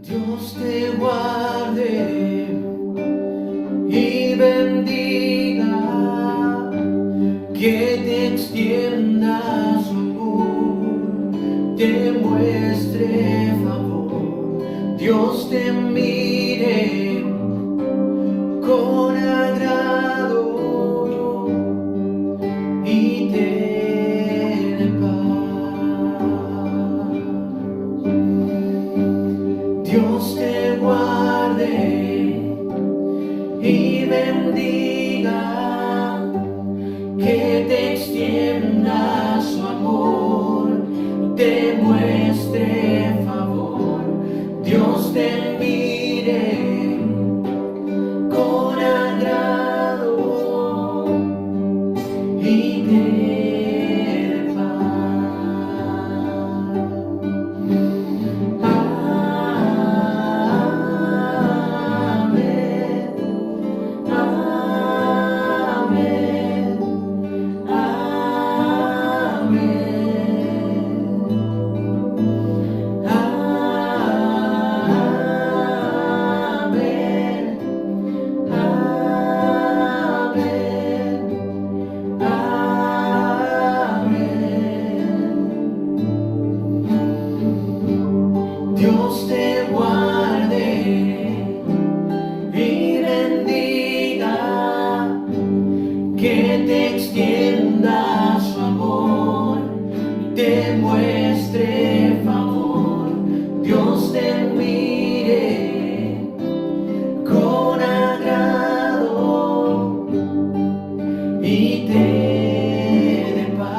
Dios te guarde y bendiga, que te extienda su amor, te muestre favor. Dios te mire con agrado y te dé paz. Dios te guarde y bendiga, que te extienda su amor, te muestre favor. Dios te mire con agrado y te dé paz. Amén, amén, Dios te guarde y bendiga, que te extienda su amor, te muestre favor. Dios te mire con agrado y te dé paz.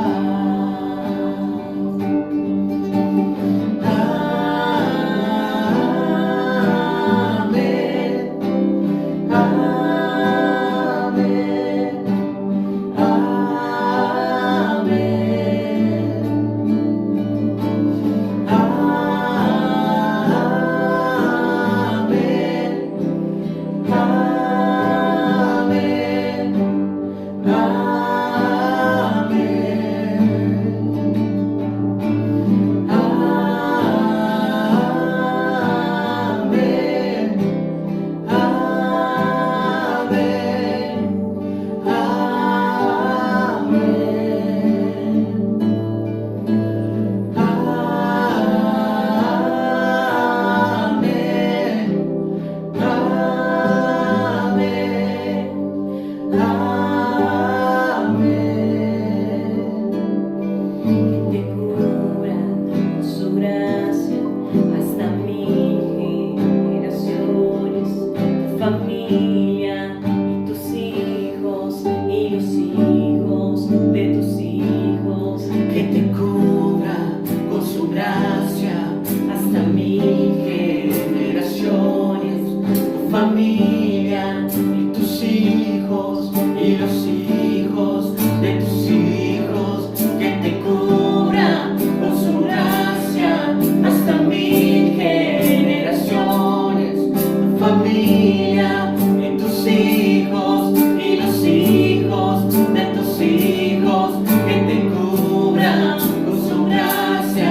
Familia y tus hijos y los hijos de tus hijos, que te cubra con su gracia hasta 1000 generaciones. Tu familia y tus hijos y los hijos de tus hijos, que te cubra con su gracia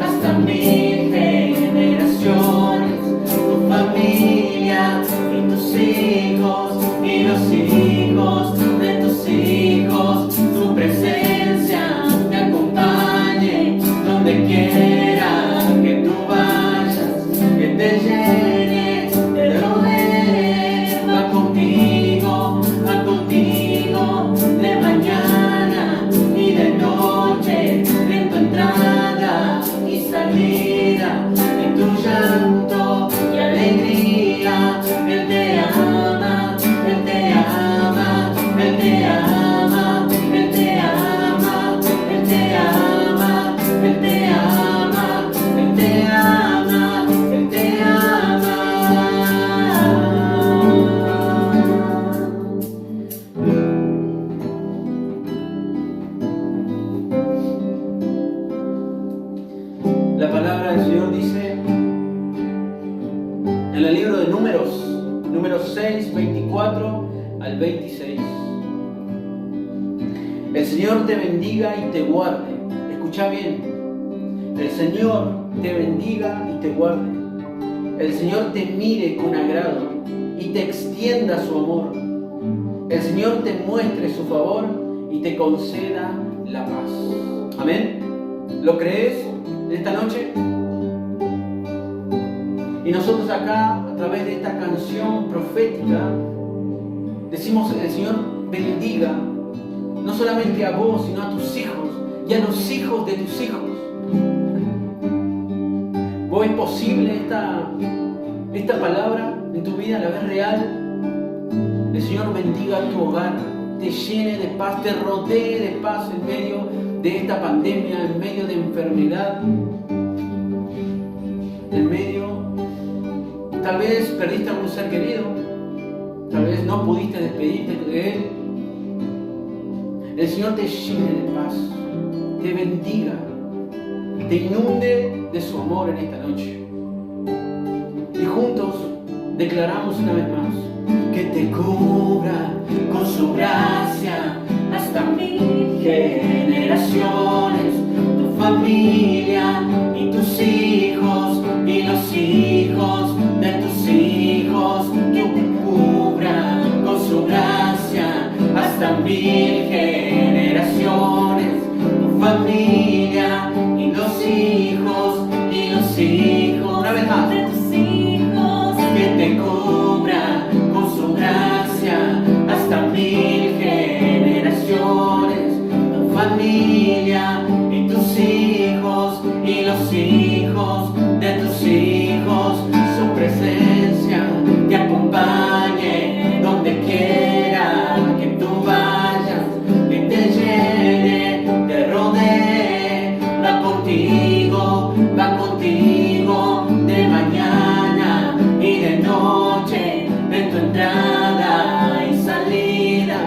hasta 1000 generaciones. Tu familia y tus hijos y los hijos de tus hijos, tu presencia te acompañe donde quiera que tú vayas, que te llene, te rodee, va contigo de mañana y de noche, en tu entrada y salida, en tu llanto y alegría. Él te ama, Él te ama, Él te ama, Él te ama, Él te ama, Él te ama, Él te ama, Él te ama. La palabra del Señor dice en el libro de Números 6, 24 al 26. El Señor te bendiga y te guarde. Escucha bien. El Señor te bendiga y te guarde. el Señor te mire con agrado y te extienda su amor. El Señor te muestre su favor y te conceda la paz. Amén. ¿Lo crees en esta noche? Y nosotros acá, a través de esta canción profética, decimos que el Señor bendiga no solamente a vos, sino a tus hijos y a los hijos de tus hijos. ¿Vos es posible esta palabra en tu vida, la vez real? El Señor bendiga tu hogar, te llene de paz, te rodee de paz en medio de esta pandemia, en medio de enfermedad, en medio, tal vez perdiste a algún ser querido, tal vez no pudiste despedirte de él. El Señor te llene de paz, te bendiga, te inunde de su amor en esta noche. Y juntos declaramos una vez más: que te cubra con su gracia hasta 1000 generaciones, tu familia y tus hijos y los hijos de tus hijos, que te cubra con su gracia hasta 1000 generaciones, tu familia y los hijos una vez más, de tus hijos, que te cubra con su gracia hasta 1000 generaciones, tu familia y tus hijos y los hijos de tus hijos. Su presencia te acompañe donde quiera que tú vayas, que te llene, te rodee, va contigo de mañana y de noche, en tu entrada y salida,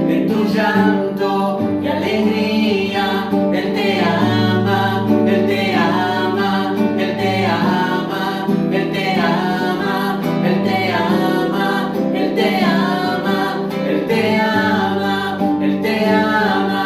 en tu llanto y alegría. Él te ama, Él te ama, Él te ama, Él te ama, Él te ama, Él te ama, Él te ama, Él te ama.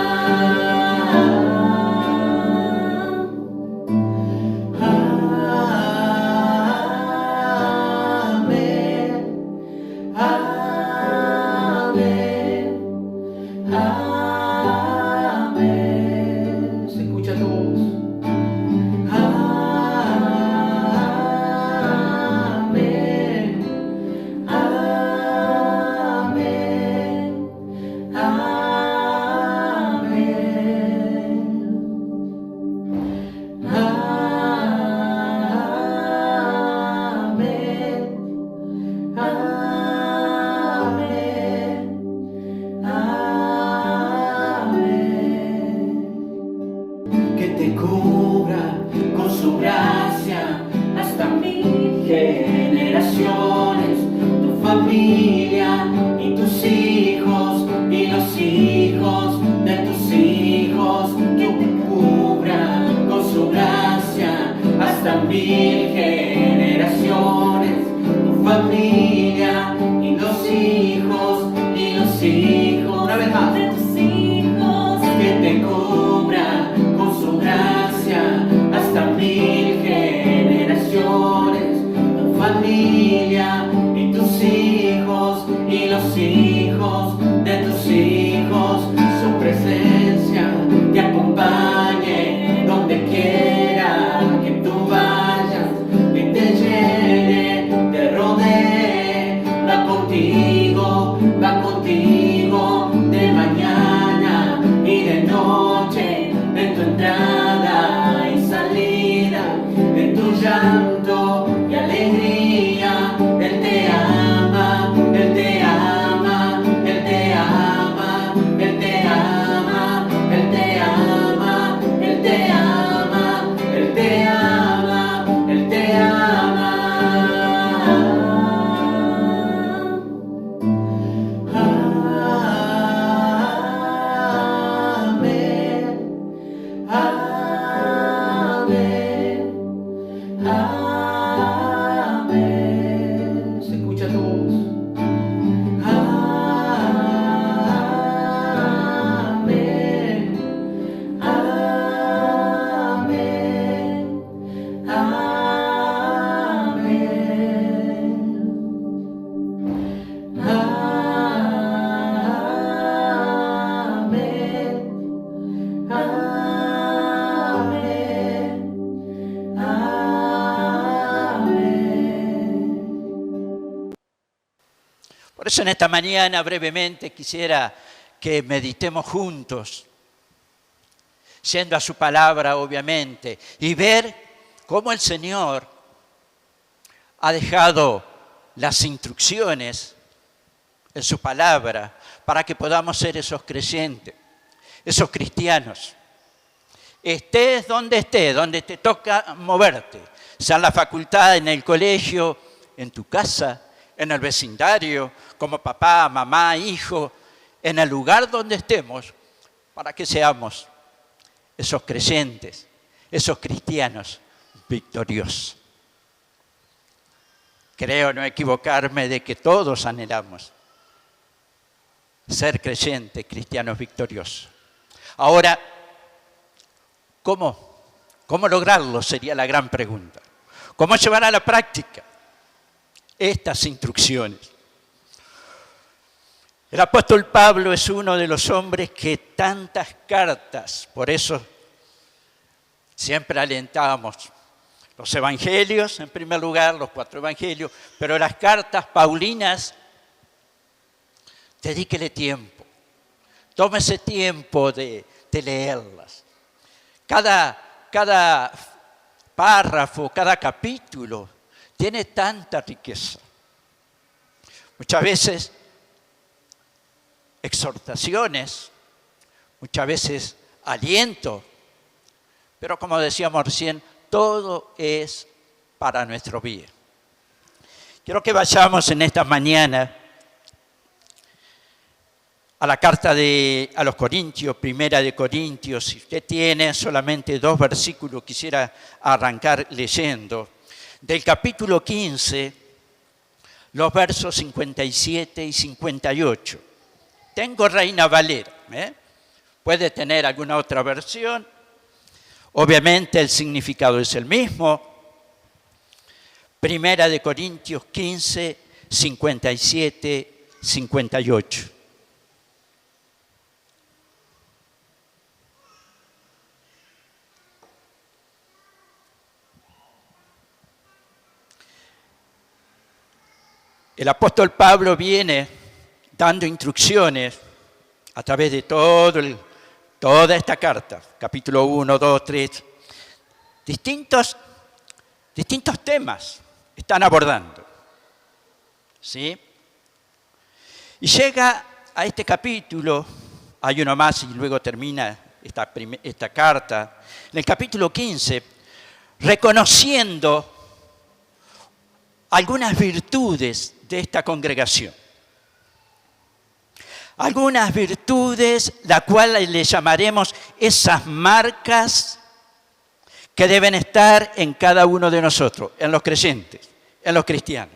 Que te cubra con su gracia hasta 1000 generaciones, tu familia y tus hijos y los hijos de tus hijos, que te cubra con su gracia hasta 1000 generaciones, tu familia y los hijos una vez más, de tus hijos, que te cubra con su gracia hasta 1000 generaciones, tu familia y tus hijos y los hijos de tus hijos. Su presencia te acompañe donde quiera que tú vayas, que te llene, te rodee, va contigo de mañana y de noche, en tu entrada y salida, en tu llanto y alegría. Él te ama, Él te ama, Él te ama, Él te ama, Él te ama, Él te ama, Él te ama, Él te ama. Amén, amén, amén. eso en esta mañana brevemente quisiera que meditemos juntos, yendo a su palabra obviamente, y ver cómo el Señor ha dejado las instrucciones en su palabra para que podamos ser esos creyentes, esos cristianos. Estés donde te toca moverte, sea en la facultad, en el colegio, en tu casa, en el vecindario, como papá, mamá, hijo, en el lugar donde estemos, para que seamos esos creyentes, esos cristianos victoriosos. Creo no equivocarme de que todos anhelamos ser creyentes, cristianos victoriosos. Ahora, ¿cómo lograrlo? Sería la gran pregunta. ¿Cómo llevar a la práctica estas instrucciones? El apóstol Pablo es uno de los hombres que tantas cartas, por eso siempre alentamos los evangelios, en primer lugar, los 4 evangelios, pero las cartas paulinas, dedíquele tiempo, tómese tiempo de leerlas. Cada párrafo, cada capítulo tiene tanta riqueza. Muchas veces exhortaciones, muchas veces aliento, pero como decíamos recién, todo es para nuestro bien. Quiero que vayamos en esta mañana a la carta a los Corintios, primera de Corintios. Si usted tiene solamente 2 versículos, quisiera arrancar leyendo. Del capítulo 15, los versos 57 y 58. Tengo Reina Valera, puede tener alguna otra versión. Obviamente el significado es el mismo. Primera de Corintios 15, 57, 58. El apóstol Pablo viene dando instrucciones a través de toda esta carta, capítulo 1, 2, 3, distintos temas están abordando, ¿sí? Y llega a este capítulo, hay uno más y luego termina esta carta, en el capítulo 15, reconociendo algunas virtudes de esta congregación. Algunas virtudes, la cual le llamaremos esas marcas que deben estar en cada uno de nosotros, en los creyentes, en los cristianos.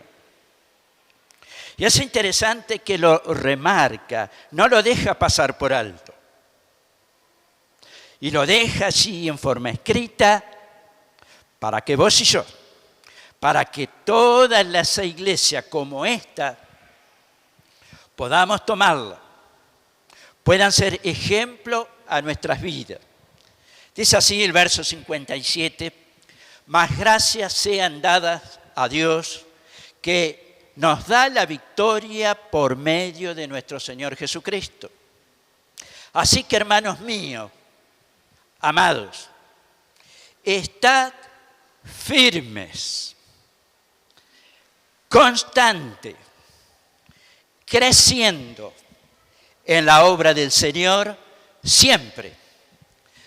Y es interesante que lo remarca, no lo deja pasar por alto. Y lo deja allí en forma escrita para que vos y yo, para que todas las iglesias como esta podamos tomarla, puedan ser ejemplo a nuestras vidas. Dice así el verso 57, mas gracias sean dadas a Dios que nos da la victoria por medio de nuestro Señor Jesucristo. Así que, hermanos míos, amados, estad firmes, constante, creciendo en la obra del Señor siempre,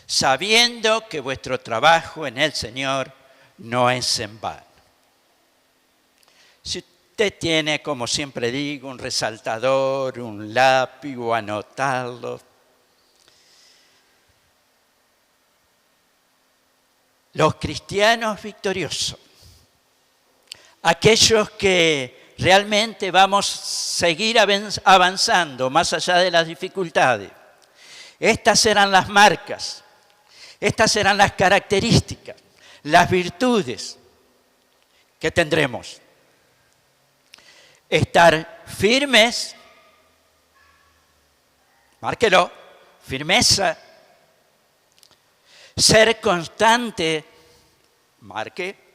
sabiendo que vuestro trabajo en el Señor no es en vano. Si usted tiene, como siempre digo, un resaltador, un lápiz o anotarlo, los cristianos victoriosos, aquellos que realmente vamos a seguir avanzando más allá de las dificultades. Estas serán las marcas, estas serán las características, las virtudes que tendremos. Estar firmes, márquelo, firmeza. Ser constante, marque.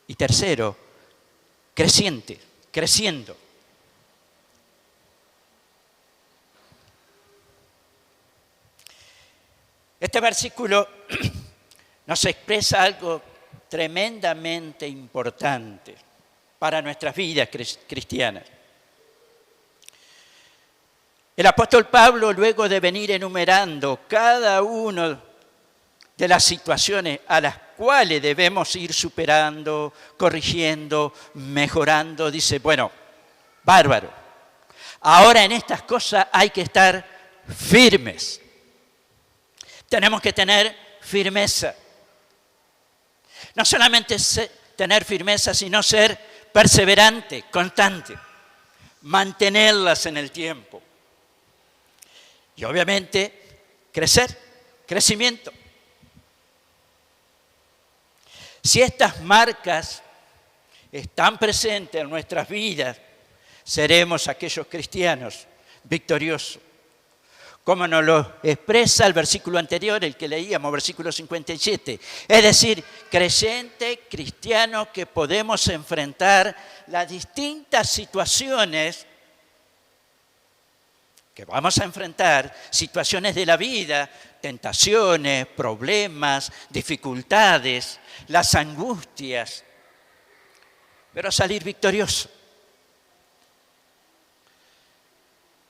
Y tercero, creciendo. Este versículo nos expresa algo tremendamente importante para nuestras vidas cristianas. El apóstol Pablo, luego de venir enumerando cada una de las situaciones a las cuales debemos ir superando, corrigiendo, mejorando, dice, bueno, bárbaro, ahora en estas cosas hay que estar firmes. Tenemos que tener firmeza. No solamente tener firmeza, sino ser perseverante, constante, mantenerlas en el tiempo. Y obviamente crecimiento. Si estas marcas están presentes en nuestras vidas, seremos aquellos cristianos victoriosos. Como nos lo expresa el versículo anterior, el que leíamos, versículo 57. Es decir, creyente, cristiano, que podemos enfrentar las distintas situaciones que vamos a enfrentar, situaciones de la vida, tentaciones, problemas, dificultades, las angustias, pero salir victorioso.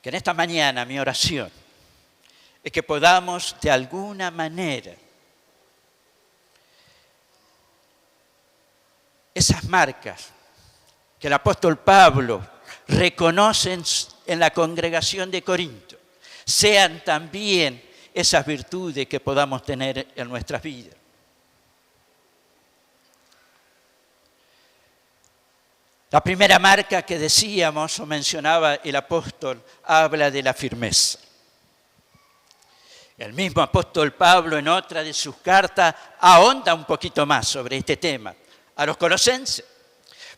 Que en esta mañana mi oración es que podamos de alguna manera esas marcas que el apóstol Pablo reconoce en la congregación de Corinto, sean también esas virtudes que podamos tener en nuestras vidas. La primera marca que decíamos o mencionaba el apóstol habla de la firmeza. El mismo apóstol Pablo en otra de sus cartas ahonda un poquito más sobre este tema. A los colosenses,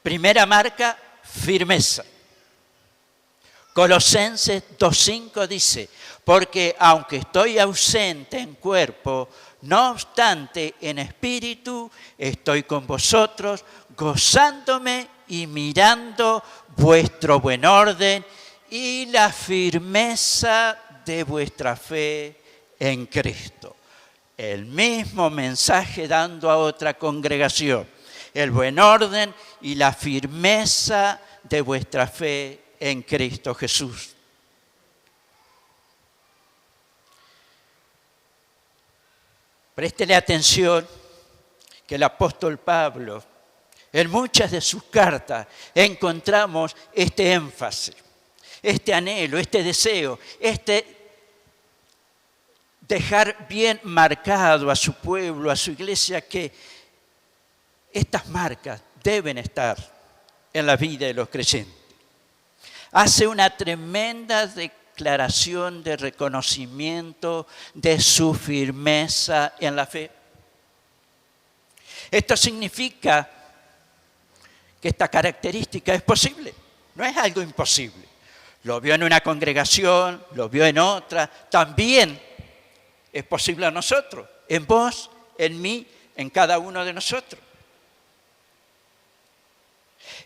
primera marca, firmeza. Colosenses 2:5 dice, porque aunque estoy ausente en cuerpo, no obstante en espíritu estoy con vosotros, gozándome y mirando vuestro buen orden y la firmeza de vuestra fe en Cristo. El mismo mensaje dando a otra congregación, el buen orden y la firmeza de vuestra fe en Cristo Jesús. Préstele atención que el apóstol Pablo, en muchas de sus cartas, encontramos este énfasis, este anhelo, este deseo, dejar bien marcado a su pueblo, a su iglesia, que estas marcas deben estar en la vida de los creyentes. Hace una tremenda declaración de reconocimiento de su firmeza en la fe. Esto significa que esta característica es posible, no es algo imposible. Lo vio en una congregación, lo vio en otra, también es posible a nosotros, en vos, en mí, en cada uno de nosotros.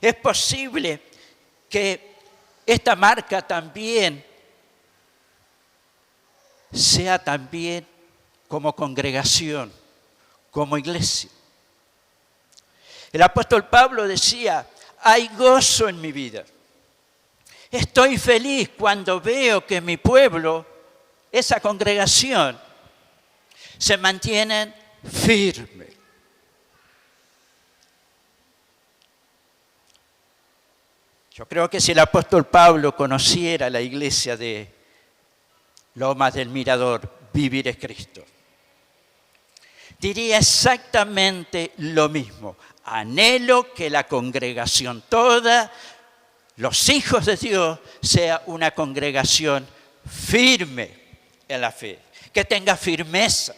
Es posible que esta marca también sea también como congregación, como iglesia. El apóstol Pablo decía, hay gozo en mi vida. Estoy feliz cuando veo que mi pueblo, esa congregación, se mantienen firmes. Yo creo que si el apóstol Pablo conociera la iglesia de Lomas del Mirador, Vivir es Cristo, diría exactamente lo mismo. Anhelo que la congregación toda, los hijos de Dios, sea una congregación firme en la fe, que tenga firmeza.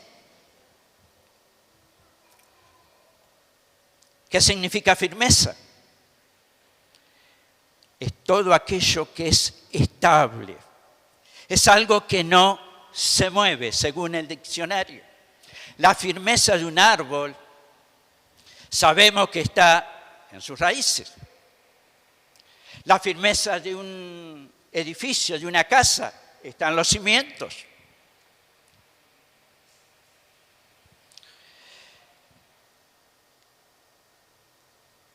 ¿Qué significa firmeza? Es todo aquello que es estable. Es algo que no se mueve, según el diccionario. La firmeza de un árbol sabemos que está en sus raíces. La firmeza de un edificio, de una casa, están los cimientos.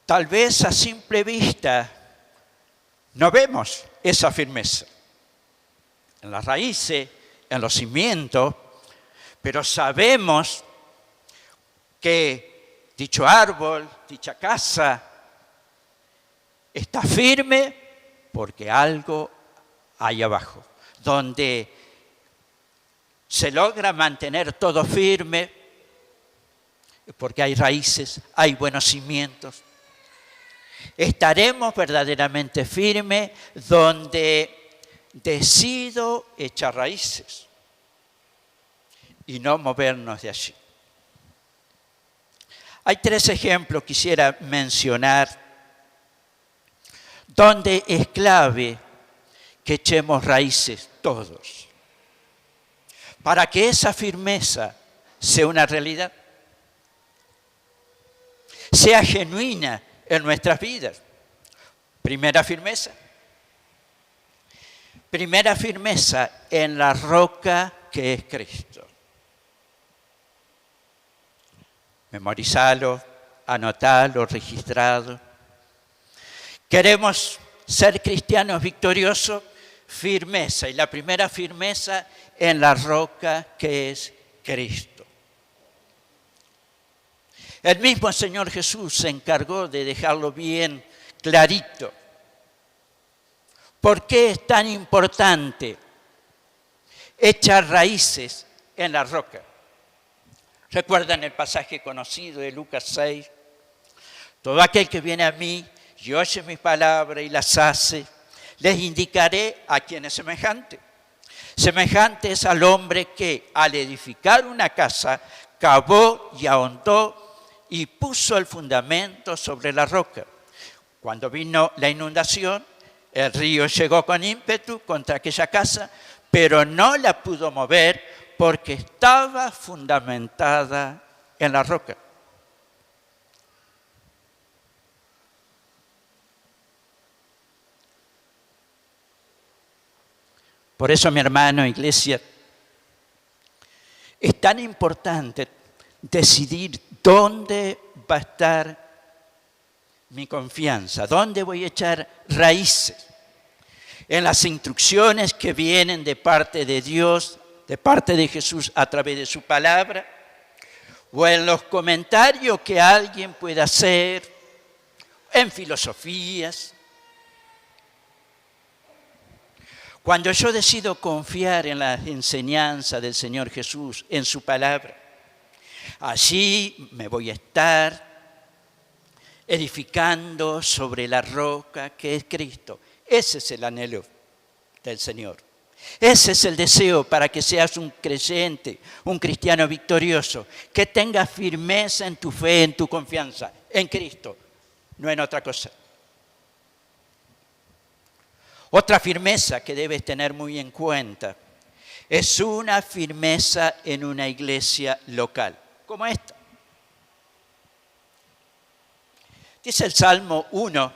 Tal vez a simple vista no vemos esa firmeza en las raíces, en los cimientos, pero sabemos que dicho árbol, dicha casa, está firme porque algo hay abajo, donde se logra mantener todo firme, porque hay raíces, hay buenos cimientos. Estaremos verdaderamente firmes donde decido echar raíces y no movernos de allí. Hay 3 ejemplos que quisiera mencionar donde es clave que echemos raíces todos, para que esa firmeza sea una realidad, sea genuina en nuestras vidas. Primera firmeza en la roca que es Cristo. Memorizalo, anotalo, registrado. Queremos ser cristianos victoriosos, firmeza. Y la primera firmeza en la roca que es Cristo. El mismo Señor Jesús se encargó de dejarlo bien clarito. ¿Por qué es tan importante echar raíces en la roca? ¿Recuerdan el pasaje conocido de Lucas 6? Todo aquel que viene a mí y oye mis palabras y las hace, les indicaré a quién es semejante. Semejante es al hombre que al edificar una casa cavó y ahondó y puso el fundamento sobre la roca. Cuando vino la inundación, el río llegó con ímpetu contra aquella casa, pero no la pudo mover porque estaba fundamentada en la roca. Por eso, mi hermano, iglesia, es tan importante decidir dónde va a estar mi confianza, dónde voy a echar raíces. En las instrucciones que vienen de parte de Dios, de parte de Jesús a través de su palabra, o en los comentarios que alguien pueda hacer, en filosofías. Cuando yo decido confiar en la enseñanza del Señor Jesús, en su palabra, allí me voy a estar edificando sobre la roca que es Cristo. Ese es el anhelo del Señor. Ese es el deseo para que seas un creyente, un cristiano victorioso, que tengas firmeza en tu fe, en tu confianza, en Cristo, no en otra cosa. Otra firmeza que debes tener muy en cuenta es una firmeza en una iglesia local, como esta. Dice el Salmo 1,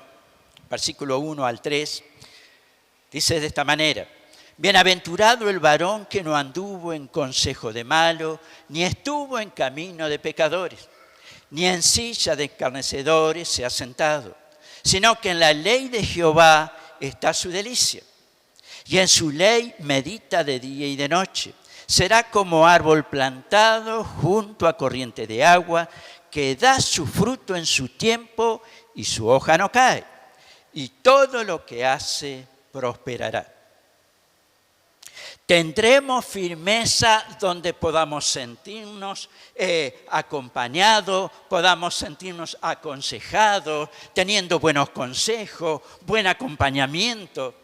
versículo 1 al 3, dice de esta manera: Bienaventurado el varón que no anduvo en consejo de malo, ni estuvo en camino de pecadores, ni en silla de escarnecedores se ha sentado, sino que en la ley de Jehová está su delicia, y en su ley medita de día y de noche. Será como árbol plantado junto a corriente de agua, que da su fruto en su tiempo y su hoja no cae, y todo lo que hace prosperará. Tendremos firmeza donde podamos sentirnos acompañados, podamos sentirnos aconsejados, teniendo buenos consejos, buen acompañamiento.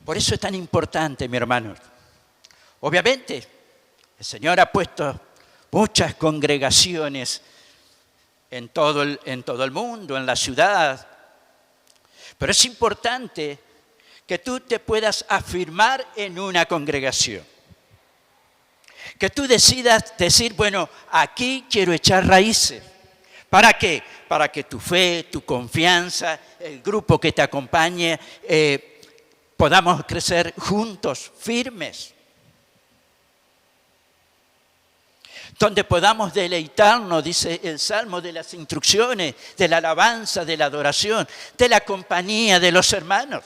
Por eso es tan importante, mi hermano. Obviamente, el Señor ha puesto muchas congregaciones en todo el mundo, en la ciudad. Pero es importante que tú te puedas afirmar en una congregación. Que tú decidas decir, bueno, aquí quiero echar raíces. ¿Para qué? Para que tu fe, tu confianza, el grupo que te acompañe, podamos crecer juntos, firmes. Donde podamos deleitarnos, dice el Salmo, de las instrucciones, de la alabanza, de la adoración, de la compañía de los hermanos.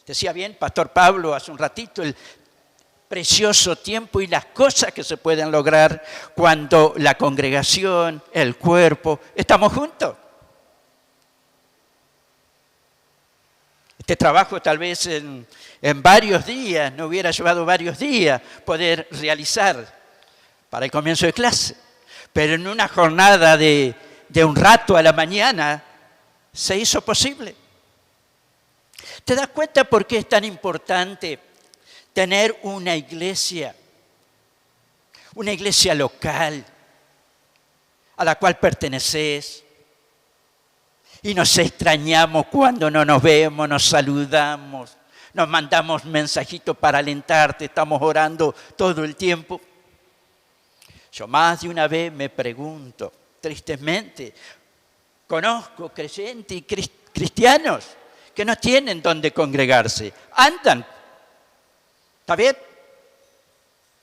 Decía bien Pastor Pablo hace un ratito, el precioso tiempo y las cosas que se pueden lograr cuando la congregación, el cuerpo, estamos juntos. Este trabajo tal vez en varios días, no hubiera llevado varios días poder realizar para el comienzo de clase, pero en una jornada de un rato a la mañana se hizo posible. ¿Te das cuenta por qué es tan importante tener una iglesia local a la cual perteneces? Y nos extrañamos cuando no nos vemos, nos saludamos, nos mandamos mensajitos para alentarte, estamos orando todo el tiempo. Yo más de una vez me pregunto, tristemente, conozco creyentes y cristianos que no tienen dónde congregarse, andan. ¿Está bien?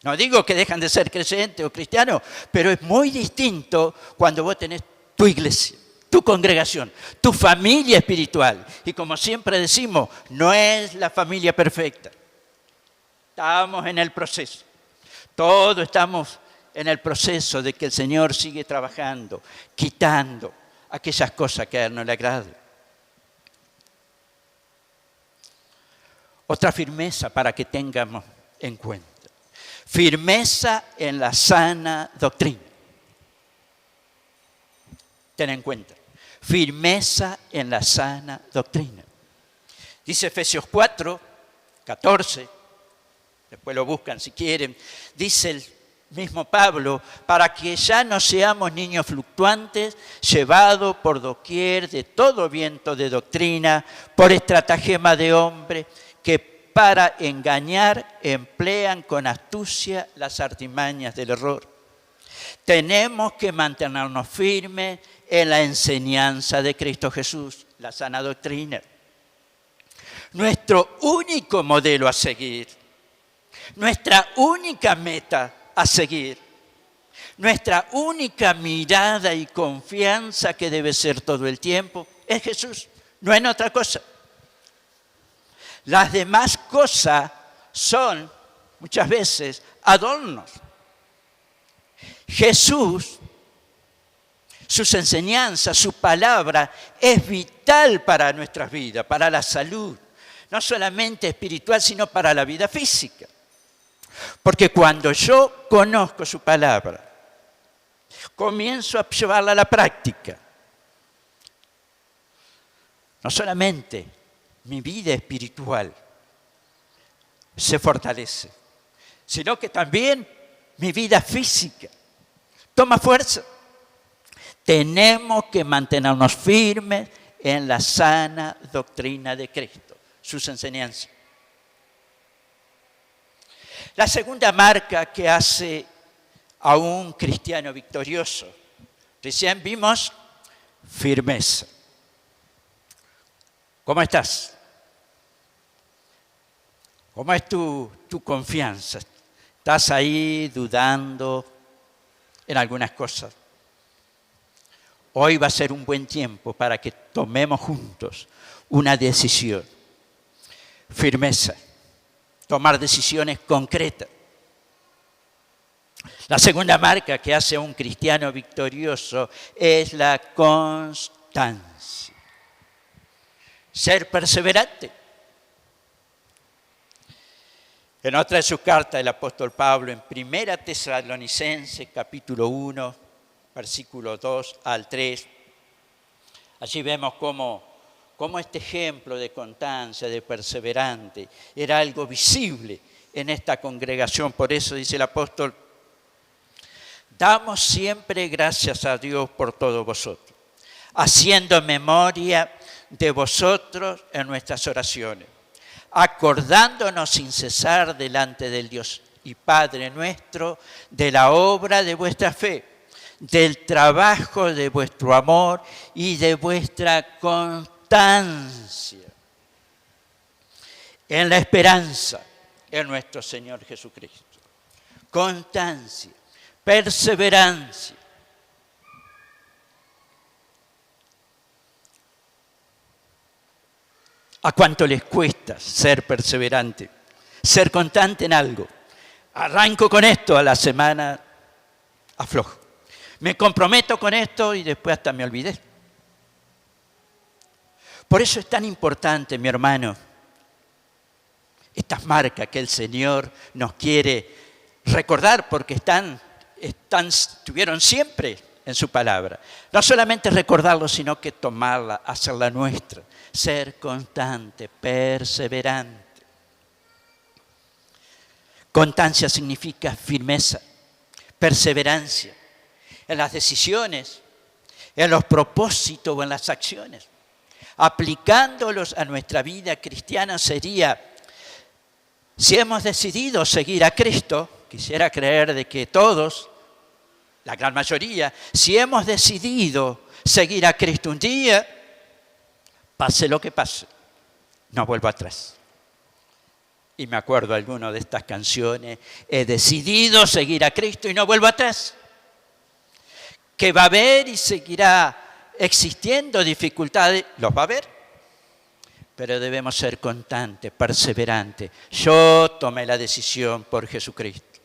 No digo que dejan de ser creyentes o cristianos, pero es muy distinto cuando vos tenés tu iglesia, tu congregación, tu familia espiritual. Y como siempre decimos, no es la familia perfecta. Estamos en el proceso. Todos estamos en el proceso de que el Señor sigue trabajando, quitando aquellas cosas que a Él no le agradan. Otra firmeza para que tengamos en cuenta. Firmeza en la sana doctrina. Ten en cuenta. Firmeza en la sana doctrina. Dice Efesios 4, 14. Después lo buscan si quieren. Dice el mismo Pablo, para que ya no seamos niños fluctuantes, llevados por doquier de todo viento de doctrina, por estratagema de hombre, que para engañar emplean con astucia las artimañas del error. Tenemos que mantenernos firmes en la enseñanza de Cristo Jesús, la sana doctrina. Nuestro único modelo a seguir, nuestra única meta a seguir, nuestra única mirada y confianza que debe ser todo el tiempo es Jesús, no en otra cosa. Las demás cosas son muchas veces adornos. Jesús, sus enseñanzas, su palabra es vital para nuestras vidas, para la salud, no solamente espiritual, sino para la vida física. Porque cuando yo conozco su palabra, comienzo a llevarla a la práctica. No solamente mi vida espiritual se fortalece, sino que también mi vida física toma fuerza. Tenemos que mantenernos firmes en la sana doctrina de Cristo, sus enseñanzas. La segunda marca que hace a un cristiano victorioso, recién vimos firmeza. ¿Cómo estás? ¿Cómo es tu confianza? ¿Estás ahí dudando en algunas cosas? Hoy va a ser un buen tiempo para que tomemos juntos una decisión. Firmeza. Tomar decisiones concretas. La segunda marca que hace a un cristiano victorioso es la constancia. Ser perseverante. En otra de sus cartas, el apóstol Pablo, en 1 Tesalonicenses, capítulo 1, versículo 2 al 3, allí vemos cómo este ejemplo de constancia, de perseverante, era algo visible en esta congregación. Por eso dice el apóstol, damos siempre gracias a Dios por todos vosotros, haciendo memoria de vosotros en nuestras oraciones, acordándonos sin cesar delante del Dios y Padre nuestro, de la obra de vuestra fe, del trabajo de vuestro amor y de vuestra constancia en la esperanza en nuestro Señor Jesucristo. Constancia, perseverancia. ¿A cuánto les cuesta ser perseverante, ser constante en algo? Arranco con esto, a la semana aflojo. Me comprometo con esto y después hasta me olvidé. Por eso es tan importante, mi hermano, estas marcas que el Señor nos quiere recordar porque estuvieron siempre en su palabra. No solamente recordarlo, sino que tomarla, hacerla nuestra. Ser constante, perseverante. Constancia significa firmeza, perseverancia en las decisiones, en los propósitos o en las acciones. Aplicándolos a nuestra vida cristiana sería, si hemos decidido seguir a Cristo, quisiera creer de que todos, la gran mayoría, si hemos decidido seguir a Cristo un día, pase lo que pase, no vuelvo atrás. Y me acuerdo alguna de estas canciones, he decidido seguir a Cristo y no vuelvo atrás. Que va a haber y seguirá existiendo dificultades, los va a haber, pero debemos ser constantes, perseverantes. Yo tomé la decisión por Jesucristo.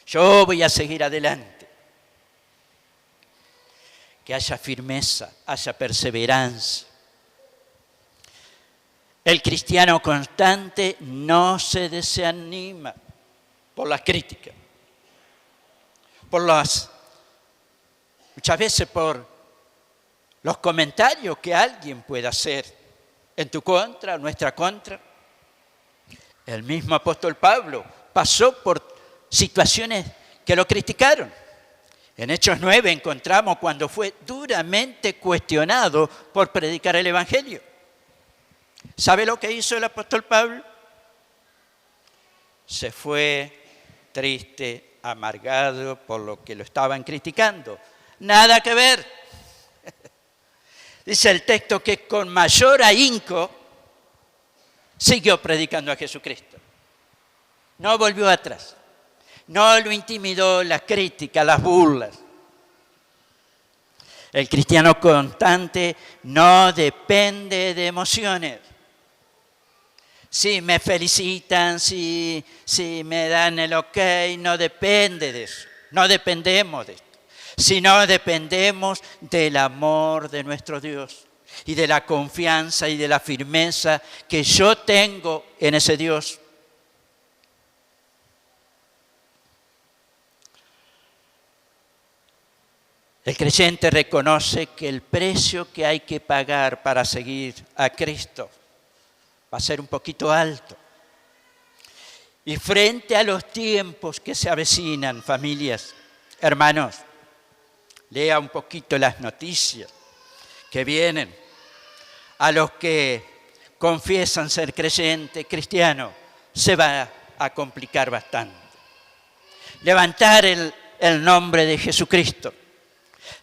Yo voy a seguir adelante. Que haya firmeza, haya perseverancia. El cristiano constante no se desanima por las críticas, muchas veces por los comentarios que alguien pueda hacer en tu contra, nuestra contra. El mismo apóstol Pablo pasó por situaciones que lo criticaron. En Hechos 9 encontramos cuando fue duramente cuestionado por predicar el Evangelio. ¿Sabe lo que hizo el apóstol Pablo? Se fue triste, amargado por lo que lo estaban criticando. Nada que ver. Dice el texto que con mayor ahínco siguió predicando a Jesucristo. No volvió atrás. No lo intimidó la crítica, las burlas. El cristiano constante no depende de emociones. Si me felicitan, si me dan el ok, no depende de eso. No dependemos de esto. Sino dependemos del amor de nuestro Dios y de la confianza y de la firmeza que yo tengo en ese Dios. El creyente reconoce que el precio que hay que pagar para seguir a Cristo va a ser un poquito alto. Y frente a los tiempos que se avecinan, familias, hermanos, lea un poquito las noticias que vienen. A los que confiesan ser creyente, cristiano, se va a complicar bastante. Levantar el nombre de Jesucristo,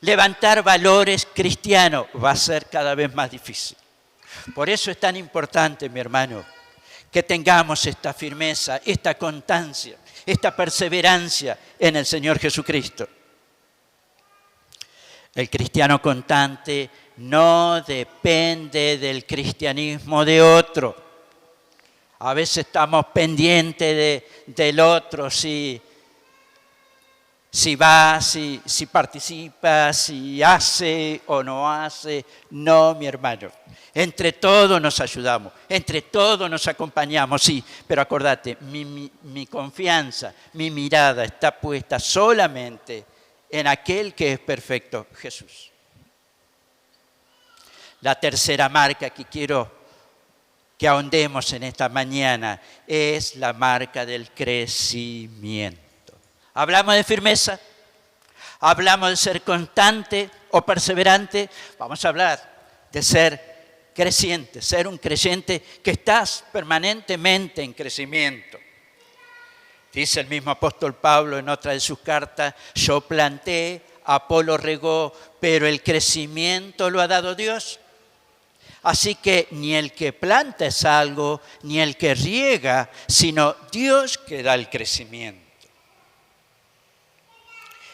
levantar valores cristianos va a ser cada vez más difícil. Por eso es tan importante, mi hermano, que tengamos esta firmeza, esta constancia, esta perseverancia en el Señor Jesucristo. El cristiano constante no depende del cristianismo de otro. A veces estamos pendientes del otro, si va, si participa, si hace o no hace. No, mi hermano. Entre todos nos ayudamos, entre todos nos acompañamos, sí. Pero acordate, mi confianza, mi mirada está puesta solamente en aquel que es perfecto, Jesús. La tercera marca que quiero que ahondemos en esta mañana es la marca del crecimiento. Hablamos de firmeza, hablamos de ser constante o perseverante, vamos a hablar de ser creciente, ser un creyente que estás permanentemente en crecimiento. Dice el mismo apóstol Pablo en otra de sus cartas, yo planté, Apolo regó, pero el crecimiento lo ha dado Dios. Así que ni el que planta es algo, ni el que riega, sino Dios que da el crecimiento.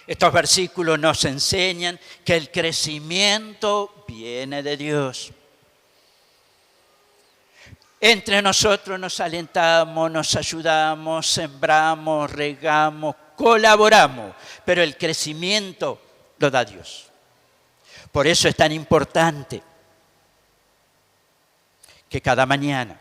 Estos versículos nos enseñan que el crecimiento viene de Dios. Entre nosotros nos alentamos, nos ayudamos, sembramos, regamos, colaboramos, pero el crecimiento lo da Dios. Por eso es tan importante que cada mañana,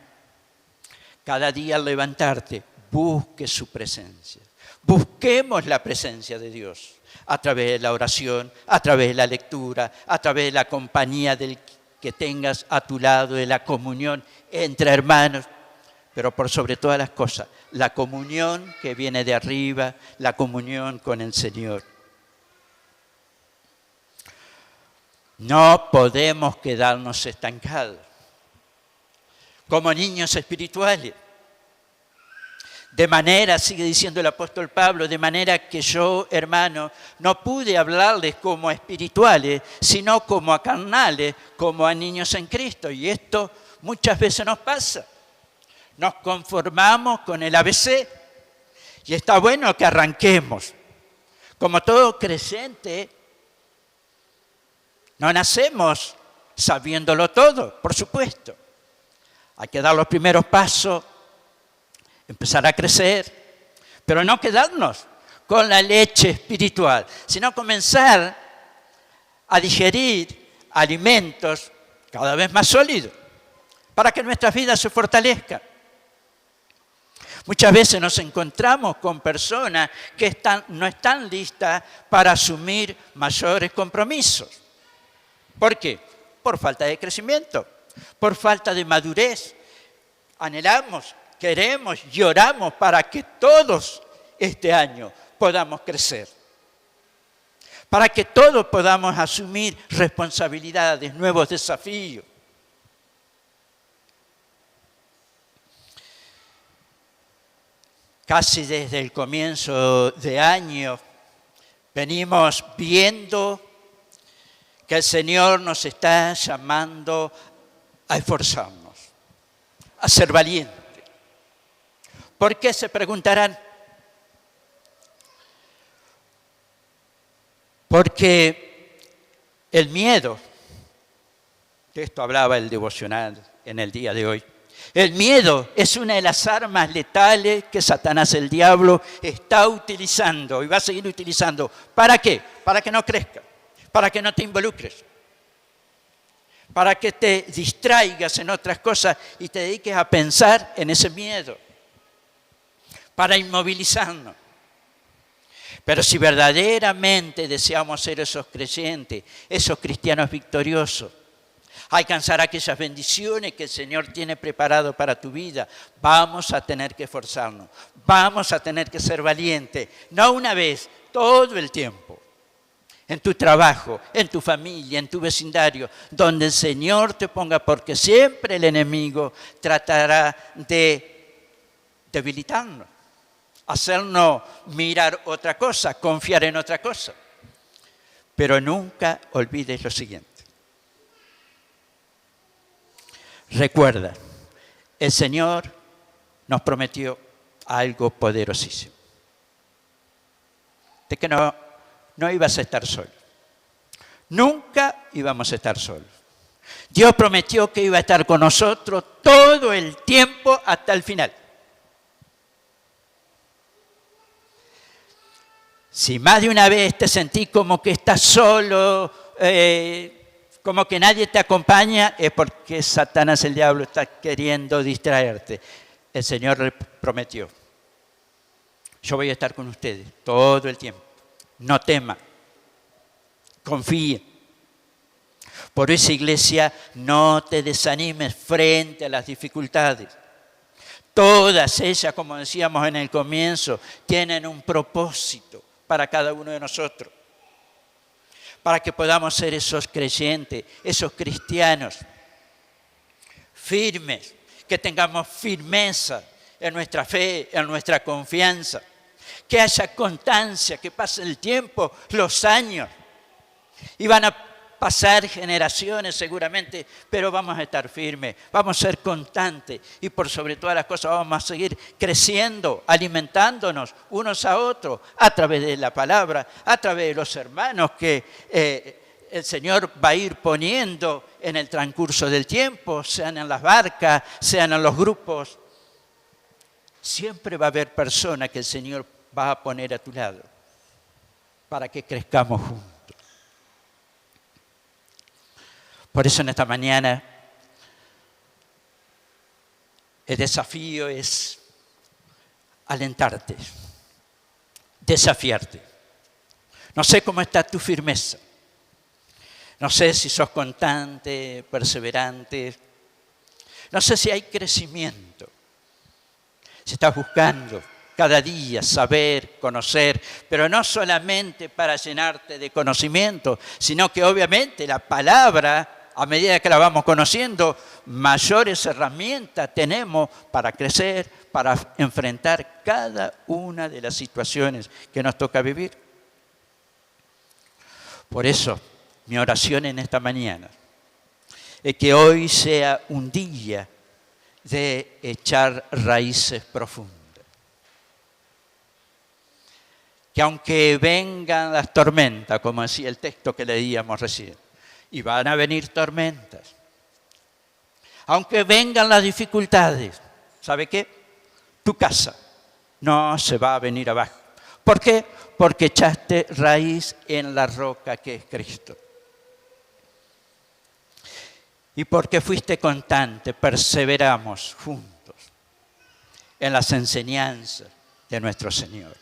cada día al levantarte, busque su presencia. Busquemos la presencia de Dios a través de la oración, a través de la lectura, a través de la compañía del que tengas a tu lado, de la comunión entre hermanos, pero por sobre todas las cosas, la comunión que viene de arriba, la comunión con el Señor. No podemos quedarnos estancados como niños espirituales. De manera, sigue diciendo el apóstol Pablo, de manera que yo, hermano, no pude hablarles como a espirituales, sino como a carnales, como a niños en Cristo. Y esto muchas veces nos pasa. Nos conformamos con el ABC. Y está bueno que arranquemos. Como todo creyente, no nacemos sabiéndolo todo, por supuesto. Hay que dar los primeros pasos, empezar a crecer, pero no quedarnos con la leche espiritual, sino comenzar a digerir alimentos cada vez más sólidos para que nuestras vidas se fortalezcan. Muchas veces nos encontramos con personas que no están listas para asumir mayores compromisos. ¿Por qué? Por falta de crecimiento, por falta de madurez. Anhelamos, queremos y oramos para que todos este año podamos crecer. Para que todos podamos asumir responsabilidades, nuevos desafíos. Casi desde el comienzo de año venimos viendo que el Señor nos está llamando a esforzarnos, a ser valientes. ¿Por qué? Se preguntarán. Porque el miedo, de esto hablaba el devocional en el día de hoy, el miedo es una de las armas letales que Satanás, el diablo, está utilizando y va a seguir utilizando. ¿Para qué? Para que no crezca, para que no te involucres, para que te distraigas en otras cosas y te dediques a pensar en ese miedo, para inmovilizarnos. Pero si verdaderamente deseamos ser esos creyentes, esos cristianos victoriosos, alcanzar aquellas bendiciones que el Señor tiene preparado para tu vida, vamos a tener que esforzarnos, vamos a tener que ser valientes, no una vez, todo el tiempo. En tu trabajo, en tu familia, en tu vecindario, donde el Señor te ponga, porque siempre el enemigo tratará de debilitarnos, hacernos mirar otra cosa, confiar en otra cosa. Pero nunca olvides lo siguiente. Recuerda, el Señor nos prometió algo poderosísimo. De que no ibas a estar solo. Nunca íbamos a estar solos. Dios prometió que iba a estar con nosotros todo el tiempo hasta el final. Si más de una vez te sentís como que estás solo, como que nadie te acompaña, es porque Satanás, el diablo, está queriendo distraerte. El Señor le prometió: yo voy a estar con ustedes todo el tiempo. No teman, confíen. Por eso, iglesia, no te desanimes frente a las dificultades. Todas ellas, como decíamos en el comienzo, tienen un propósito para cada uno de nosotros. Para que podamos ser esos creyentes, esos cristianos firmes, que tengamos firmeza en nuestra fe, en nuestra confianza. Que haya constancia, que pase el tiempo, los años. Y van a pasar generaciones seguramente, pero vamos a estar firmes, vamos a ser constantes y por sobre todas las cosas vamos a seguir creciendo, alimentándonos unos a otros a través de la palabra, a través de los hermanos que el Señor va a ir poniendo en el transcurso del tiempo, sean en las barcas, sean en los grupos. Siempre va a haber personas que el Señor va a poner a tu lado para que crezcamos juntos. Por eso en esta mañana el desafío es alentarte, desafiarte. No sé cómo está tu firmeza. No sé si sos constante, perseverante. No sé si hay crecimiento. Si estás buscando cada día saber, conocer, pero no solamente para llenarte de conocimiento, sino que obviamente la palabra, a medida que la vamos conociendo, mayores herramientas tenemos para crecer, para enfrentar cada una de las situaciones que nos toca vivir. Por eso, mi oración en esta mañana es que hoy sea un día de echar raíces profundas. Que aunque vengan las tormentas, como decía el texto que leíamos recién, y van a venir tormentas, aunque vengan las dificultades, ¿sabe qué? Tu casa no se va a venir abajo. ¿Por qué? Porque echaste raíz en la roca que es Cristo. Y porque fuiste constante, perseveramos juntos en las enseñanzas de nuestro Señor.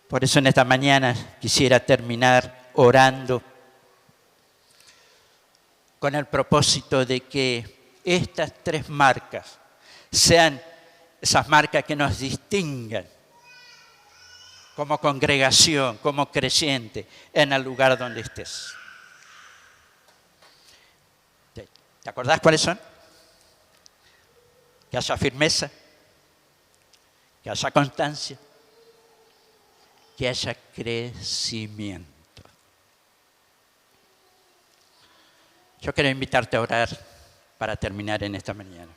Por eso en esta mañana quisiera terminar orando con el propósito de que estas 3 marcas sean esas marcas que nos distingan como congregación, como creyente, en el lugar donde estés. ¿Te acordás cuáles son? Que haya firmeza, que haya constancia, que haya crecimiento. Yo quiero invitarte a orar para terminar en esta mañana.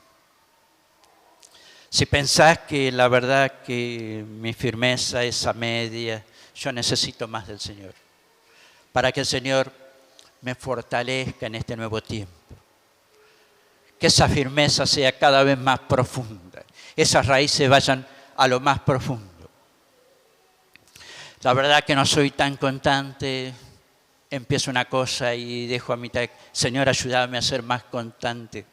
Si pensás que la verdad que mi firmeza es a media, yo necesito más del Señor, para que el Señor me fortalezca en este nuevo tiempo. Que esa firmeza sea cada vez más profunda, esas raíces vayan a lo más profundo. La verdad que no soy tan constante, empiezo una cosa y dejo a mitad. Señor, ayúdame a ser más constante,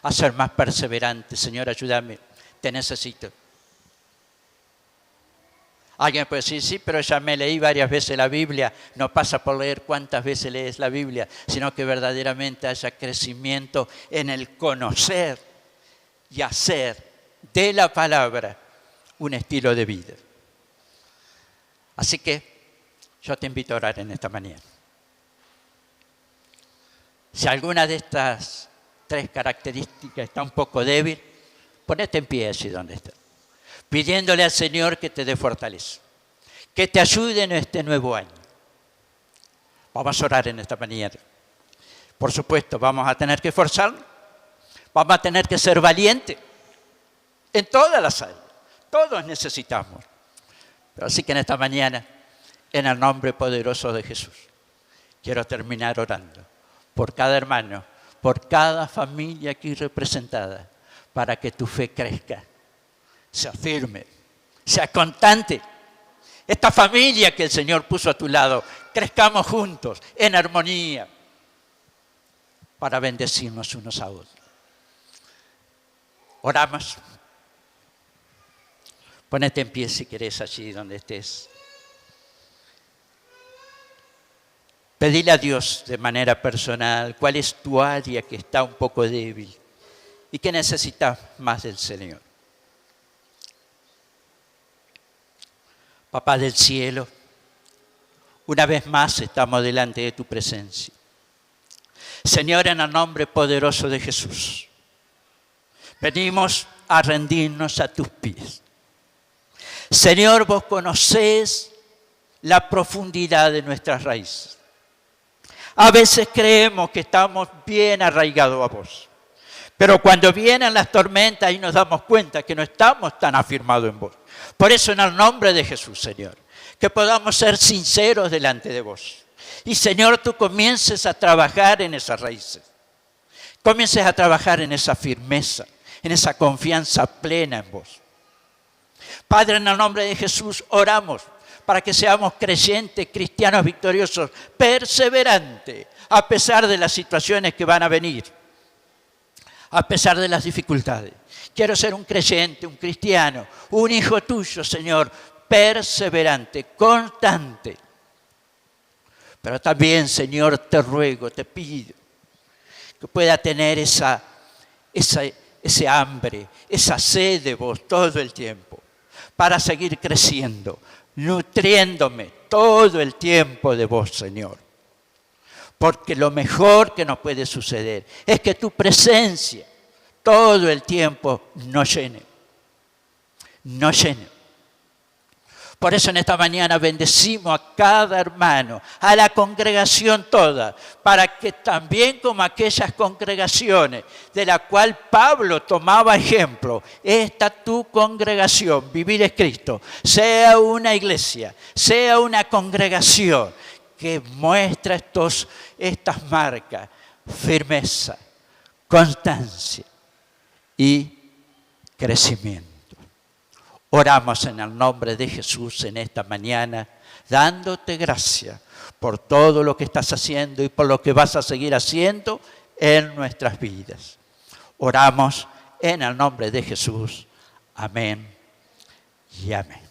a ser más perseverante. Señor, ayúdame, te necesito. Alguien puede decir, sí, pero ya me leí varias veces la Biblia. No pasa por leer cuántas veces lees la Biblia, sino que verdaderamente haya crecimiento en el conocer y hacer de la palabra un estilo de vida. Así que yo te invito a orar en esta mañana. Si alguna de estas 3 características está un poco débil, ponete en pie allí donde está, pidiéndole al Señor que te dé fortaleza, que te ayude en este nuevo año. Vamos a orar en esta mañana. Por supuesto, vamos a tener que esforzarnos, vamos a tener que ser valientes en todas las áreas. Todos necesitamos. Pero así que en esta mañana, en el nombre poderoso de Jesús, quiero terminar orando por cada hermano, por cada familia aquí representada, para que tu fe crezca, sea firme, sea constante. Esta familia que el Señor puso a tu lado, crezcamos juntos, en armonía, para bendecirnos unos a otros. Oramos. Ponete en pie si querés allí donde estés. Pedile a Dios de manera personal cuál es tu área que está un poco débil y que necesitas más del Señor. Papá del cielo, una vez más estamos delante de tu presencia. Señor, en el nombre poderoso de Jesús, venimos a rendirnos a tus pies. Señor, vos conocés la profundidad de nuestras raíces. A veces creemos que estamos bien arraigados a vos, pero cuando vienen las tormentas ahí nos damos cuenta que no estamos tan afirmados en vos. Por eso en el nombre de Jesús, Señor, que podamos ser sinceros delante de vos. Y Señor, tú comiences a trabajar en esas raíces. Comiences a trabajar en esa firmeza, en esa confianza plena en vos. Padre, en el nombre de Jesús oramos para que seamos creyentes, cristianos victoriosos, perseverantes, a pesar de las situaciones que van a venir, a pesar de las dificultades. Quiero ser un creyente, un cristiano, un hijo tuyo, Señor, perseverante, constante. Pero también, Señor, te ruego, te pido, que pueda tener ese hambre, esa sed de vos todo el tiempo, para seguir creciendo, nutriéndome todo el tiempo de vos, Señor. Porque lo mejor que nos puede suceder es que tu presencia todo el tiempo nos llene. Nos llene. Por eso en esta mañana bendecimos a cada hermano, a la congregación toda, para que también como aquellas congregaciones de la cual Pablo tomaba ejemplo, esta tu congregación, Vivir es Cristo, sea una iglesia, sea una congregación que muestra estas marcas, firmeza, constancia y crecimiento. Oramos en el nombre de Jesús en esta mañana, dándote gracias por todo lo que estás haciendo y por lo que vas a seguir haciendo en nuestras vidas. Oramos en el nombre de Jesús. Amén y amén.